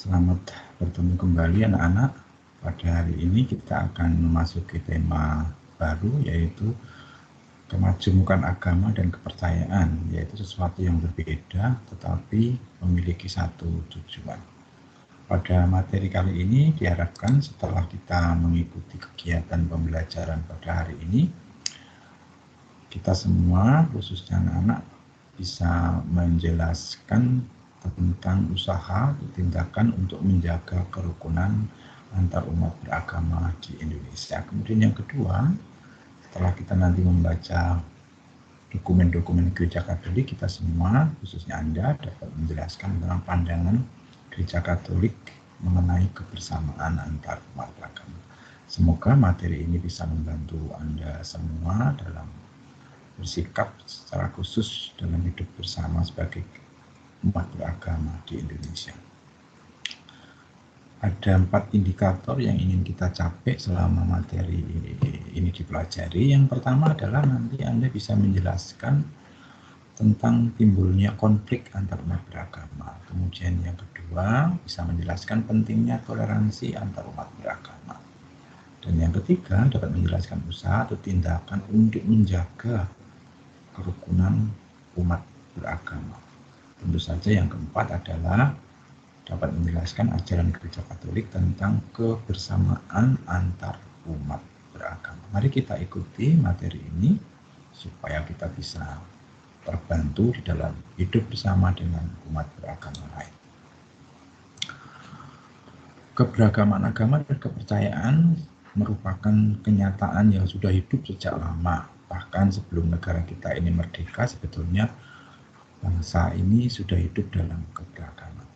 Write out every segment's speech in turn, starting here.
Selamat bertemu kembali anak-anak. Pada hari ini kita akan memasuki tema baru, yaitu kemajemukan agama dan kepercayaan, yaitu sesuatu yang berbeda tetapi memiliki satu tujuan. Pada materi kali ini diharapkan setelah kita mengikuti kegiatan pembelajaran pada hari ini, kita semua, khususnya anak-anak, bisa menjelaskan tentang usaha tindakan untuk menjaga kerukunan antar umat beragama di Indonesia. Kemudian yang kedua, setelah kita nanti membaca dokumen-dokumen Gereja Katolik, kita semua, khususnya Anda, dapat menjelaskan tentang pandangan Gereja Katolik mengenai kebersamaan antar umat beragama. Semoga materi ini bisa membantu Anda semua dalam bersikap secara khusus dalam hidup bersama sebagai umat beragama di Indonesia. Ada 4 indikator yang ingin kita capai selama materi ini dipelajari. Yang pertama adalah nanti Anda bisa menjelaskan tentang timbulnya konflik antar umat beragama. Kemudian yang kedua, bisa menjelaskan pentingnya toleransi antar umat beragama. Dan yang ketiga, dapat menjelaskan usaha atau tindakan untuk menjaga kerukunan umat beragama. Tentu saja yang keempat adalah dapat menjelaskan ajaran Gereja Katolik tentang kebersamaan antar umat beragama. Mari kita ikuti materi ini supaya kita bisa terbantu di dalam hidup bersama dengan umat beragama lain. Keberagaman agama dan kepercayaan merupakan kenyataan yang sudah hidup sejak lama. Bahkan sebelum negara kita ini merdeka, sebetulnya bangsa ini sudah hidup dalam keberagaman.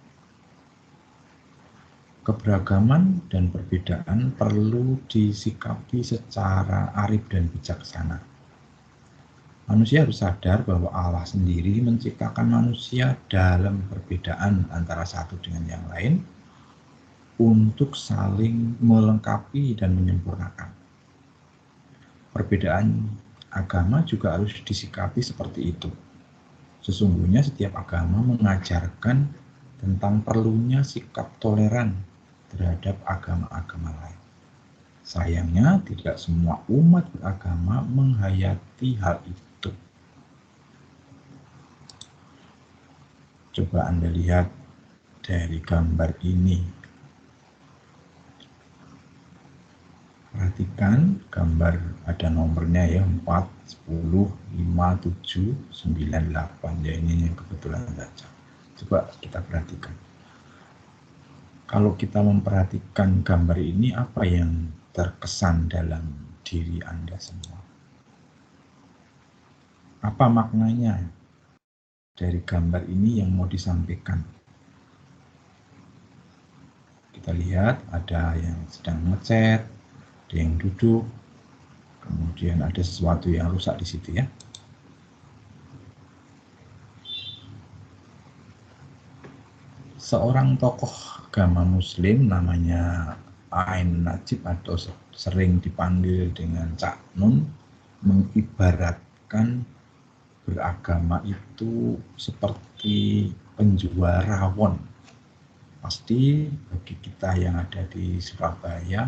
Keberagaman dan perbedaan perlu disikapi secara arif dan bijaksana. Manusia harus sadar bahwa Allah sendiri menciptakan manusia dalam perbedaan antara satu dengan yang lain untuk saling melengkapi dan menyempurnakan. Perbedaan agama juga harus disikapi seperti itu. Sesungguhnya setiap agama mengajarkan tentang perlunya sikap toleran terhadap agama-agama lain. Sayangnya tidak semua umat beragama menghayati hal itu. Coba Anda lihat dari gambar ini. Perhatikan gambar, ada nomornya ya, 4, 10, 5, 7, 9, 8. Ya ini yang kebetulan baca. Coba kita perhatikan. Kalau kita memperhatikan gambar ini, apa yang terkesan dalam diri Anda semua? Apa maknanya dari gambar ini yang mau disampaikan? Kita lihat ada yang sedang ngecat, ada yang duduk, kemudian ada sesuatu yang rusak di situ ya. Seorang tokoh agama Muslim namanya Ain Najib atau sering dipanggil dengan Cak Nun mengibaratkan beragama itu seperti penjual rawon. Pasti bagi kita yang ada di Surabaya,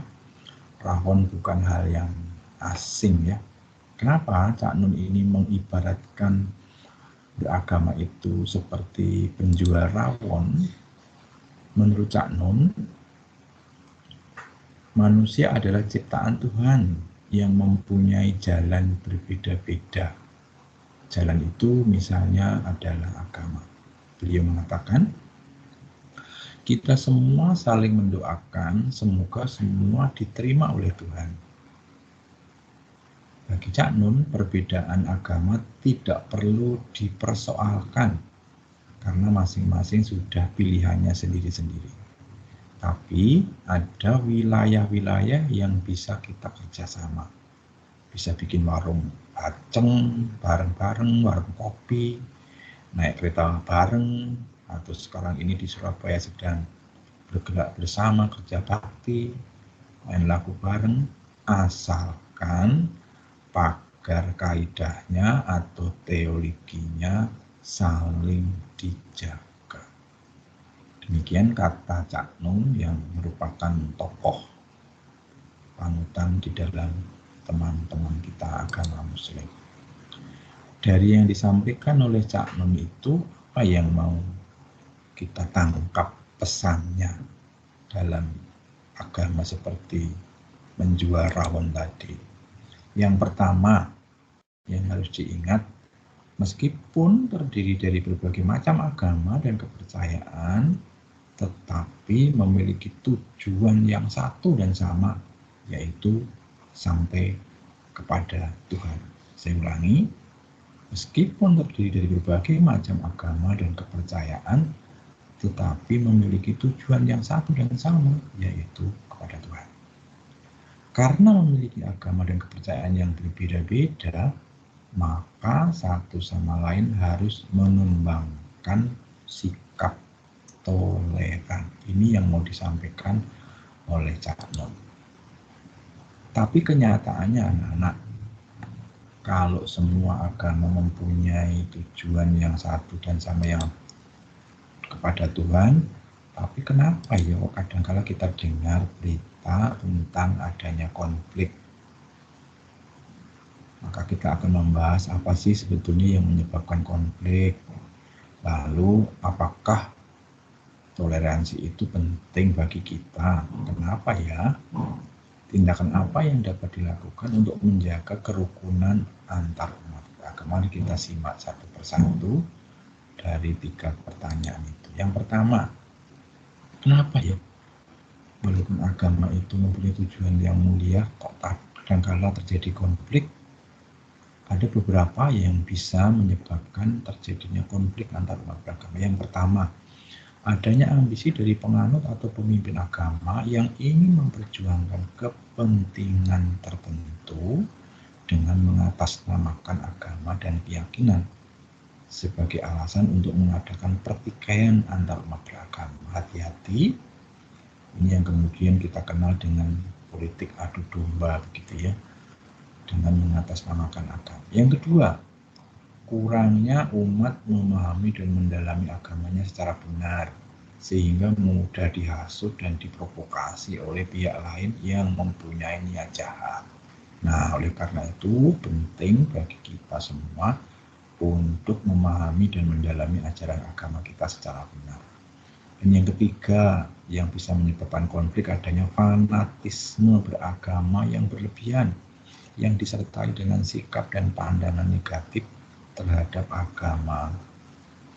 rawon bukan hal yang asing ya. Kenapa Cak Nun ini mengibaratkan beragama itu seperti penjual rawon? Menurut Cak Nun, manusia adalah ciptaan Tuhan yang mempunyai jalan berbeda-beda. Jalan itu misalnya adalah agama. Beliau mengatakan, kita semua saling mendoakan semoga semua diterima oleh Tuhan. Bagi Cak Nun, perbedaan agama tidak perlu dipersoalkan karena masing-masing sudah pilihannya sendiri-sendiri. Tapi ada wilayah-wilayah yang bisa kita kerjasama. Bisa bikin warung baceng bareng-bareng, warung kopi, naik kereta bareng, atau sekarang ini di Surabaya sedang bergerak bersama, kerja bakti, main lagu bareng, asalkan pagar kaidahnya atau teologinya saling dijaga. Demikian kata Cak Nun yang merupakan tokoh panutan di dalam teman-teman kita agama Muslim. Dari yang disampaikan oleh Cak Nun itu, apa yang mau kita tangkap pesannya dalam agama seperti menjual rawon tadi? Yang pertama yang harus diingat, meskipun terdiri dari berbagai macam agama dan kepercayaan, tetapi memiliki tujuan yang satu dan sama, yaitu sampai kepada Tuhan. Saya ulangi, meskipun terdiri dari berbagai macam agama dan kepercayaan, tetapi memiliki tujuan yang satu dan sama, yaitu kepada Tuhan. Karena memiliki agama dan kepercayaan yang berbeda-beda, maka satu sama lain harus mengembangkan sikap toleran. Ini yang mau disampaikan oleh Cak Nun. Tapi kenyataannya anak-anak, kalau semua agama mempunyai tujuan yang satu dan sama yang kepada Tuhan, tapi kenapa ya kadang-kala kita dengar berita tentang adanya konflik? Maka kita akan membahas apa sih sebetulnya yang menyebabkan konflik. Lalu apakah toleransi itu penting bagi kita? Kenapa ya? Tindakan apa yang dapat dilakukan untuk menjaga kerukunan antar umat beragama? Mari kita simak satu persatu dari 3 pertanyaan itu. Yang pertama, kenapa ya walaupun agama itu mempunyai tujuan yang mulia, kok kadang-kala terjadi konflik? Ada beberapa yang bisa menyebabkan terjadinya konflik antar umat beragama. Yang pertama, adanya ambisi dari penganut atau pemimpin agama yang ingin memperjuangkan kepentingan tertentu dengan mengatasnamakan agama dan keyakinan sebagai alasan untuk mengadakan pertikaian antar umat beragama. Hati-hati, ini yang kemudian kita kenal dengan politik adu domba, begitu ya, dengan mengatasnamakan agama. Yang kedua, kurangnya umat memahami dan mendalami agamanya secara benar, sehingga mudah dihasut dan diprovokasi oleh pihak lain yang mempunyai niat jahat. Nah, oleh karena itu penting bagi kita semua untuk memahami dan mendalami ajaran agama kita secara benar. Dan yang ketiga, yang bisa menyebabkan konflik adanya fanatisme beragama yang berlebihan, yang disertai dengan sikap dan pandangan negatif terhadap agama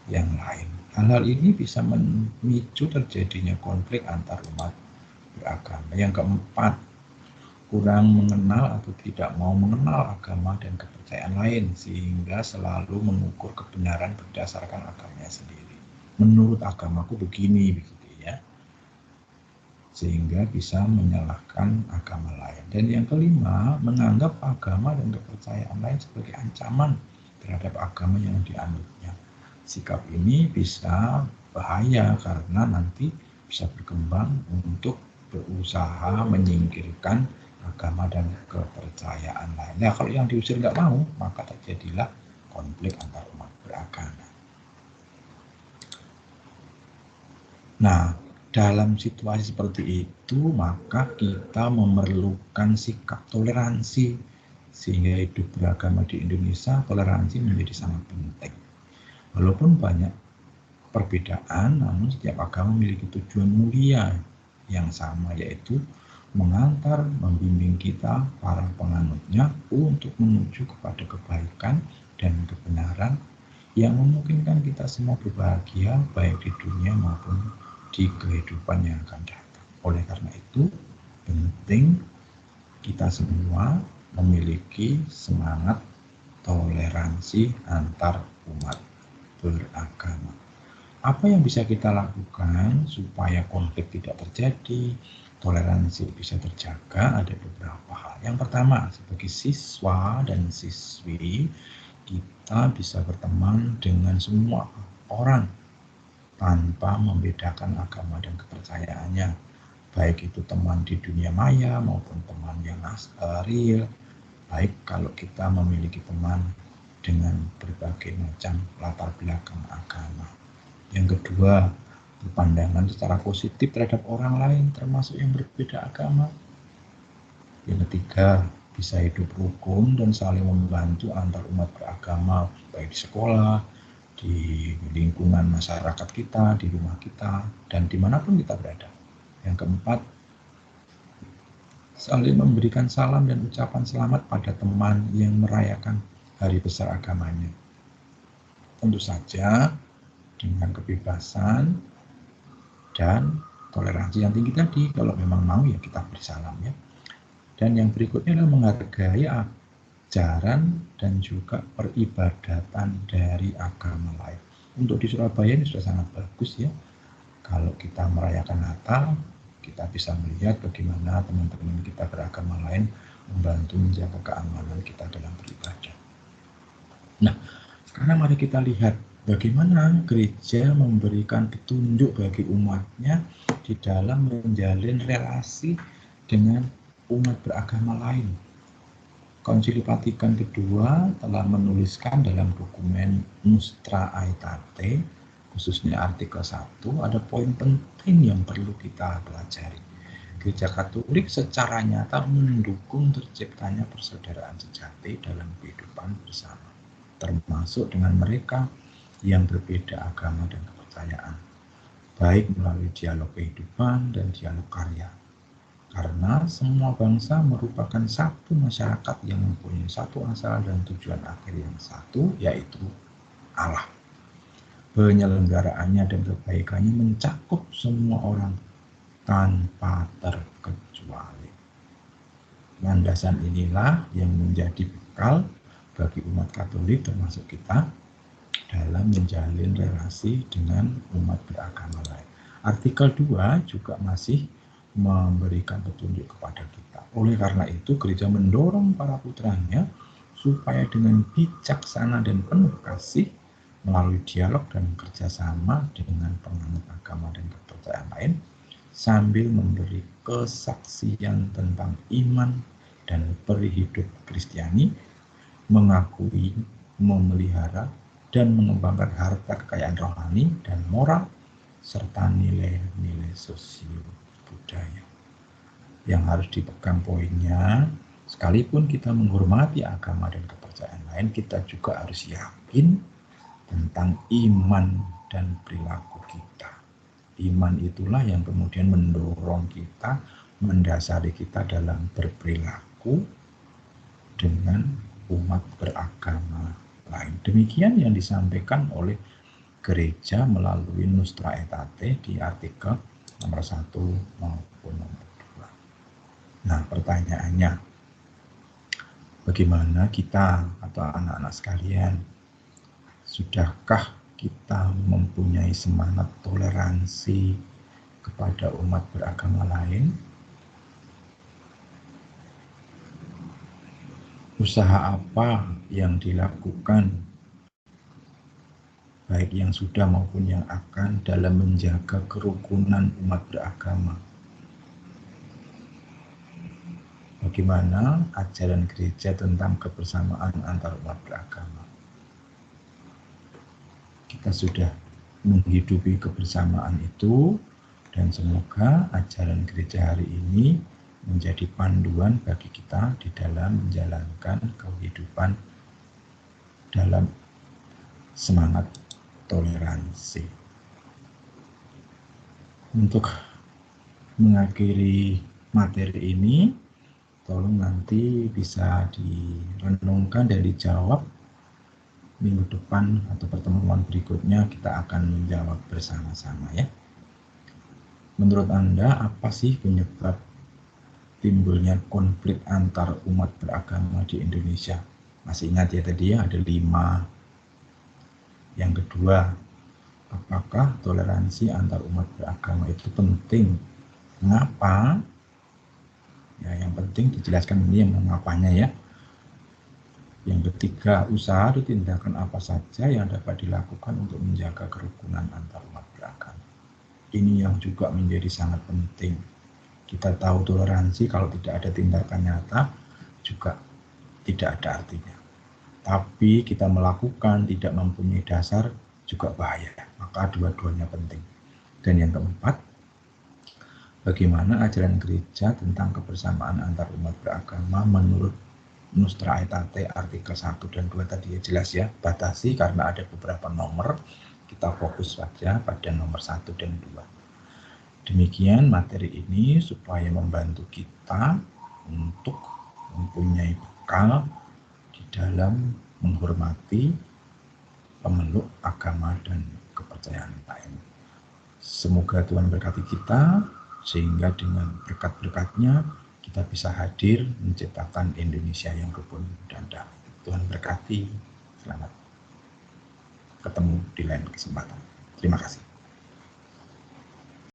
yang lain. Hal-hal ini bisa memicu terjadinya konflik antar umat beragama. Yang keempat, kurang mengenal atau tidak mau mengenal agama dan kepercayaan lain, sehingga selalu mengukur kebenaran berdasarkan agamanya sendiri. Menurut agamaku begini, begitu ya, sehingga bisa menyalahkan agama lain. Dan yang kelima, menganggap agama dan kepercayaan lain sebagai ancaman terhadap agama yang dianutnya. Sikap ini bisa bahaya karena nanti bisa berkembang untuk berusaha menyingkirkan agama dan kepercayaan lain. Nah, kalau yang diusir nggak mau, maka terjadilah konflik antar umat beragama. Nah, dalam situasi seperti itu, maka kita memerlukan sikap toleransi, sehingga hidup beragama di Indonesia, toleransi menjadi sangat penting. Walaupun banyak perbedaan, namun setiap agama memiliki tujuan mulia yang sama, yaitu mengantar, membimbing kita, para penganutnya, untuk menuju kepada kebaikan dan kebenaran yang memungkinkan kita semua berbahagia, baik di dunia maupun di kehidupan yang akan datang. Oleh karena itu, penting kita semua memiliki semangat toleransi antar umat beragama. Apa yang bisa kita lakukan supaya konflik tidak terjadi, toleransi bisa terjaga? Ada beberapa hal. Yang pertama, sebagai siswa dan siswi, kita bisa berteman dengan semua orang tanpa membedakan agama dan kepercayaannya, baik itu teman di dunia maya maupun teman yang real, baik kalau kita memiliki teman dengan berbagai macam latar belakang agama. Yang kedua, berpandangan secara positif terhadap orang lain, termasuk yang berbeda agama. Yang ketiga, bisa hidup rukun dan saling membantu antar umat beragama, baik di sekolah, di lingkungan masyarakat kita, di rumah kita, dan dimanapun kita berada. Yang keempat, saling memberikan salam dan ucapan selamat pada teman yang merayakan hari besar agamanya. Tentu saja dengan kebebasan dan toleransi yang tinggi tadi. Kalau memang mau ya kita bersalam ya. Dan yang berikutnya adalah menghargai ajaran dan juga peribadatan dari agama lain. Untuk di Surabaya ini sudah sangat bagus ya. Kalau kita merayakan Natal, kita bisa melihat bagaimana teman-teman kita beragama lain membantu menjaga keamanan kita dalam beribadah. Nah, sekarang mari kita lihat bagaimana gereja memberikan petunjuk bagi umatnya di dalam menjalin relasi dengan umat beragama lain. Konsili Vatikan II telah menuliskan dalam dokumen Nostra Aetate, khususnya artikel 1, ada poin penting yang perlu kita pelajari. Gereja Katolik secara nyata mendukung terciptanya persaudaraan sejati dalam kehidupan bersama, termasuk dengan mereka yang berbeda agama dan kepercayaan, baik melalui dialog kehidupan dan dialog karya. Karena semua bangsa merupakan satu masyarakat yang mempunyai satu asal dan tujuan akhir yang satu, yaitu Allah. Penyelenggaraannya dan kebaikannya mencakup semua orang tanpa terkecuali. Landasan inilah yang menjadi bekal bagi umat Katolik termasuk kita dalam menjalin relasi dengan umat beragama lain. Artikel 2 juga masih memberikan petunjuk kepada kita. Oleh karena itu, gereja mendorong para putranya supaya dengan bijaksana dan penuh kasih melalui dialog dan kerjasama dengan penganut agama dan kepercayaan lain, sambil memberi kesaksian tentang iman dan perihidup Kristiani, mengakui, memelihara, dan mengembangkan harta kekayaan rohani dan moral, serta nilai-nilai sosial budaya. Yang harus dipegang poinnya, sekalipun kita menghormati agama dan kepercayaan lain, kita juga harus yakin tentang iman dan perilaku kita. Iman itulah yang kemudian mendorong kita, mendasari kita dalam berperilaku dengan umat beragama lain. Demikian yang disampaikan oleh gereja melalui Nostra Aetate di artikel nomor 1 maupun nomor 2. Nah, pertanyaannya, bagaimana kita atau anak-anak sekalian, sudahkah kita mempunyai semangat toleransi kepada umat beragama lain? Usaha apa yang dilakukan, baik yang sudah maupun yang akan, dalam menjaga kerukunan umat beragama? Bagaimana ajaran gereja tentang kebersamaan antar umat beragama? Kita sudah menghidupi kebersamaan itu, dan semoga ajaran gereja hari ini menjadi panduan bagi kita di dalam menjalankan kehidupan dalam semangat toleransi. Untuk mengakhiri materi ini, tolong nanti bisa direnungkan dan dijawab. Minggu depan atau pertemuan berikutnya kita akan menjawab bersama-sama ya. Menurut Anda, apa sih penyebab timbulnya konflik antar umat beragama di Indonesia? Masih ingat ya tadi ya, ada 5. Yang kedua, apakah toleransi antar umat beragama itu penting? Mengapa? Ya, yang penting dijelaskan ini yang mengapanya ya. Yang ketiga, usaha atau tindakan apa saja yang dapat dilakukan untuk menjaga kerukunan antar umat beragama. Ini yang juga menjadi sangat penting. Kita tahu toleransi kalau tidak ada tindakan nyata juga tidak ada artinya. Tapi kita melakukan tidak mempunyai dasar juga bahaya. Maka dua-duanya penting. Dan yang keempat, bagaimana ajaran gereja tentang kebersamaan antar umat beragama menurut Nostra Aetate artikel 1 dan 2 tadi ya, jelas ya, batasi karena ada beberapa nomor, kita fokus saja pada nomor 1 dan 2. Demikian materi ini supaya membantu kita untuk mempunyai bekal di dalam menghormati pemeluk agama dan kepercayaan lain. Semoga Tuhan berkati kita, sehingga dengan berkat-berkatnya kita bisa hadir menciptakan Indonesia yang rukun dan damai. Tuhan berkati, selamat ketemu di lain kesempatan. Terima kasih.